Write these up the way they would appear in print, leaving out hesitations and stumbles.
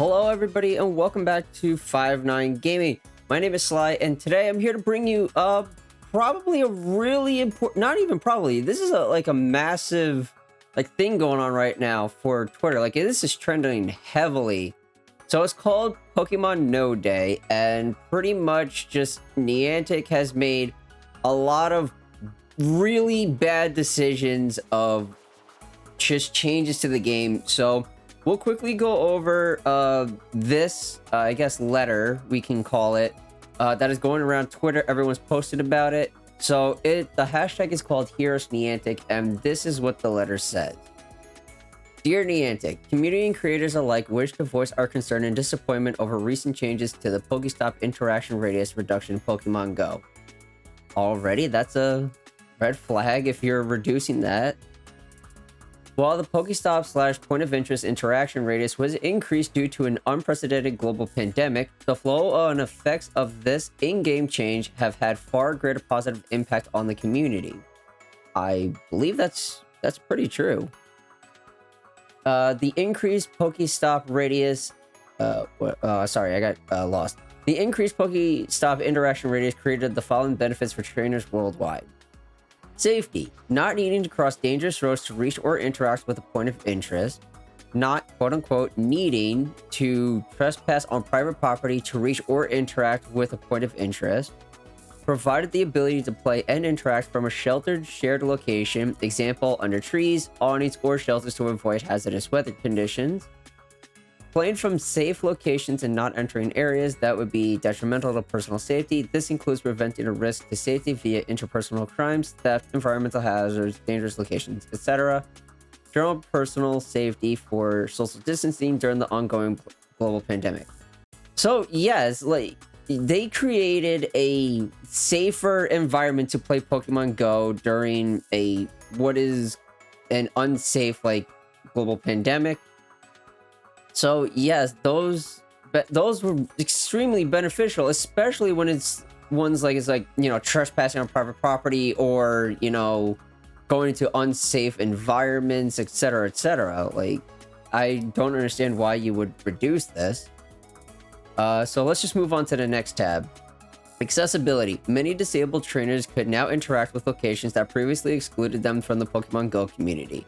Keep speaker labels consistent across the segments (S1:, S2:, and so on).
S1: Hello everybody and welcome back to 5-9 Gaming. My name is Sly and today I'm here to bring you probably a really important, not even probably, this is a massive thing going on right now for Twitter. This is trending heavily. So it's called Pokemon No Day, and pretty much just Niantic has made a lot of really bad decisions of just changes to the game. So we'll quickly go over this, I guess, letter, we can call it, that is going around Twitter. Everyone's posted about it. So the hashtag is called HeroesNiantic, and this is what the letter says. Dear Niantic, community and creators alike wish to voice our concern and disappointment over recent changes to the Pokestop interaction radius reduction in Pokemon Go. Already, that's a red flag if you're reducing that. While the Pokestop / point of interest interaction radius was increased due to an unprecedented global pandemic, the flow and effects of this in-game change have had far greater positive impact on the community. I believe that's pretty true. The increased Pokestop radius... sorry, I got lost. The increased Pokestop interaction radius created the following benefits for trainers worldwide. Safety. Not needing to cross dangerous roads to reach or interact with a point of interest. Not, quote-unquote, needing to trespass on private property to reach or interact with a point of interest. Provided the ability to play and interact from a sheltered, shared location, example, under trees, awnings, or shelters to avoid hazardous weather conditions. Playing from safe locations and not entering areas that would be detrimental to personal safety. This includes preventing a risk to safety via interpersonal crimes, theft, environmental hazards, dangerous locations, etc. General personal safety for social distancing during the ongoing global pandemic. So yes, they created a safer environment to play Pokemon Go during what is an unsafe global pandemic. So yes, those were extremely beneficial, especially when it's ones trespassing on private property or going into unsafe environments, etc., etc. I don't understand why you would reduce this. So let's just move on to the next tab. Accessibility. Many disabled trainers could now interact with locations that previously excluded them from the Pokemon Go community.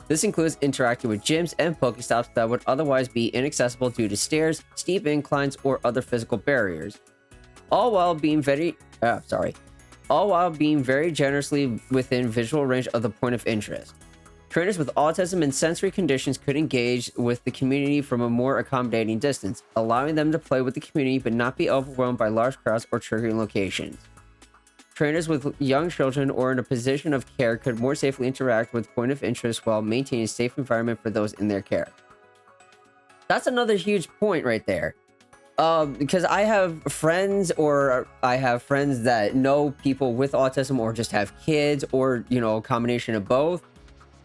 S1: This includes interacting with gyms and Pokestops that would otherwise be inaccessible due to stairs, steep inclines, or other physical barriers. All while being very generously within visual range of the point of interest. Trainers with autism and sensory conditions could engage with the community from a more accommodating distance, allowing them to play with the community but not be overwhelmed by large crowds or triggering locations. Trainers with young children or in a position of care could more safely interact with point of interest while maintaining a safe environment for those in their care. That's another huge point right there. Because I have friends that know people with autism or just have kids or, a combination of both.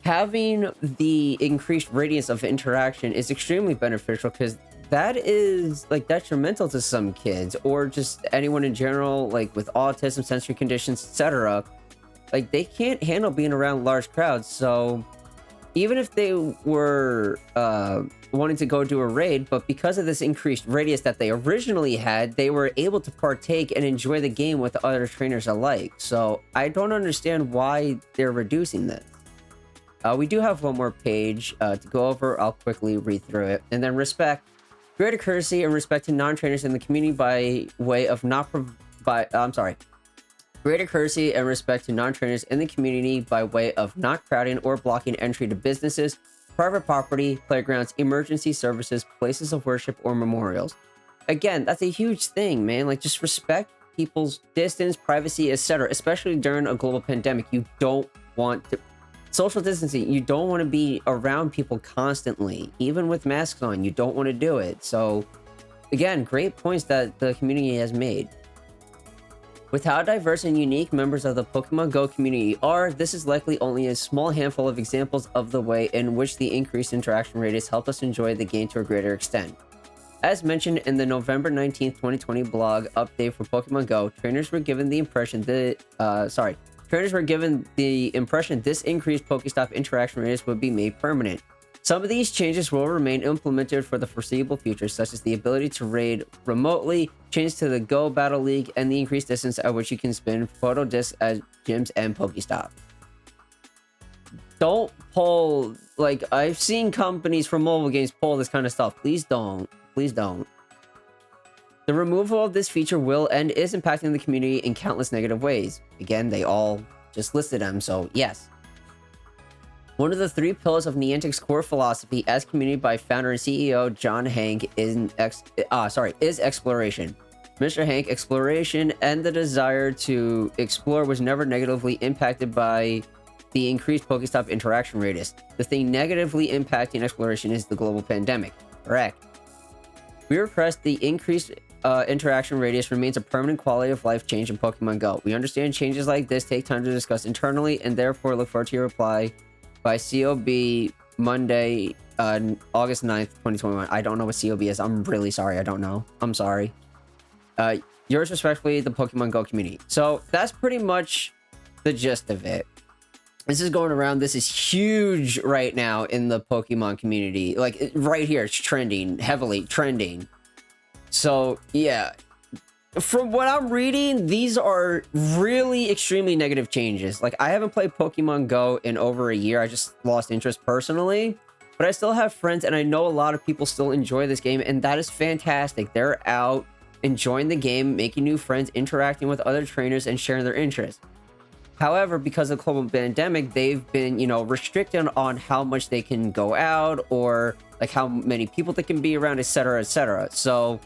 S1: Having the increased radius of interaction is extremely beneficial because that is detrimental to some kids or just anyone in general, with autism, sensory conditions, etc. They can't handle being around large crowds. So even if they were wanting to go do a raid, but because of this increased radius that they originally had, they were able to partake and enjoy the game with other trainers alike. So I don't understand why they're reducing this. We do have one more page to go over. I'll quickly read through it. And then respect. Greater courtesy and respect to non-trainers in the community by way of Greater courtesy and respect to non-trainers in the community by way of not crowding or blocking entry to businesses, private property, playgrounds, emergency services, places of worship, or memorials. Again, that's a huge thing, man. Just respect people's distance, privacy, etc. Especially during a global pandemic. You don't want to... Social distancing, you don't want to be around people constantly. Even with masks on, you don't want to do it. So, again, great points that the community has made. With how diverse and unique members of the Pokemon Go community are, this is likely only a small handful of examples of the way in which the increased interaction radius helped us enjoy the game to a greater extent. As mentioned in the November 19th, 2020 blog update for Pokemon Go, trainers were given the impression Trainers were given the impression this increased Pokestop interaction radius would be made permanent. Some of these changes will remain implemented for the foreseeable future, such as the ability to raid remotely, changes to the Go Battle League, and the increased distance at which you can spin photo discs at gyms and Pokestop. Don't pull, like, I've seen companies from mobile games pull this kind of stuff. Please don't. Please don't. The removal of this feature will and is impacting the community in countless negative ways. Again, they all just listed them, so yes. One of the 3 pillars of Niantic's core philosophy as community by founder and CEO John Hank is exploration. Mr. Hank, exploration and the desire to explore was never negatively impacted by the increased Pokestop interaction radius. The thing negatively impacting exploration is the global pandemic. Correct. We request the increased interaction radius remains a permanent quality of life change in Pokemon Go. We understand changes like this take time to discuss internally and therefore look forward to your reply by COB Monday, August 9th, 2021. I don't know what COB is. I'm really sorry. I don't know. I'm sorry. Yours respectfully, the Pokemon Go community. So that's pretty much the gist of it. This is going around. This is huge right now in the Pokemon community. Like, right here, it's trending, heavily trending. So, yeah. From what I'm reading, these are really extremely negative changes. Like, I haven't played Pokemon Go in over a year. I just lost interest personally. But I still have friends, and I know a lot of people still enjoy this game, and that is fantastic. They're out enjoying the game, making new friends, interacting with other trainers, and sharing their interests. However, because of the global pandemic, they've been, restricted on how much they can go out or like how many people they can be around, etc., etc. So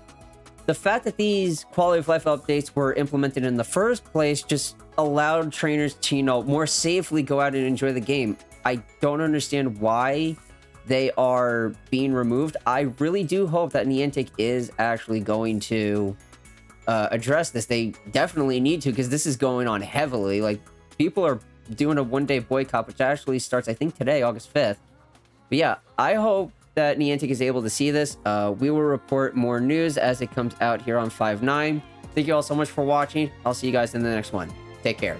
S1: the fact that these quality of life updates were implemented in the first place just allowed trainers to, more safely go out and enjoy the game. I don't understand why they are being removed. I really do hope that Niantic is actually going to address this. They definitely need to, because this is going on heavily. Like, people are doing a one-day boycott, which actually starts, I think, today, August 5th. But yeah, I hope that Niantic is able to see this. We will report more news as it comes out here on 5-9. Thank you all so much for watching. I'll see you guys in the next one. Take care.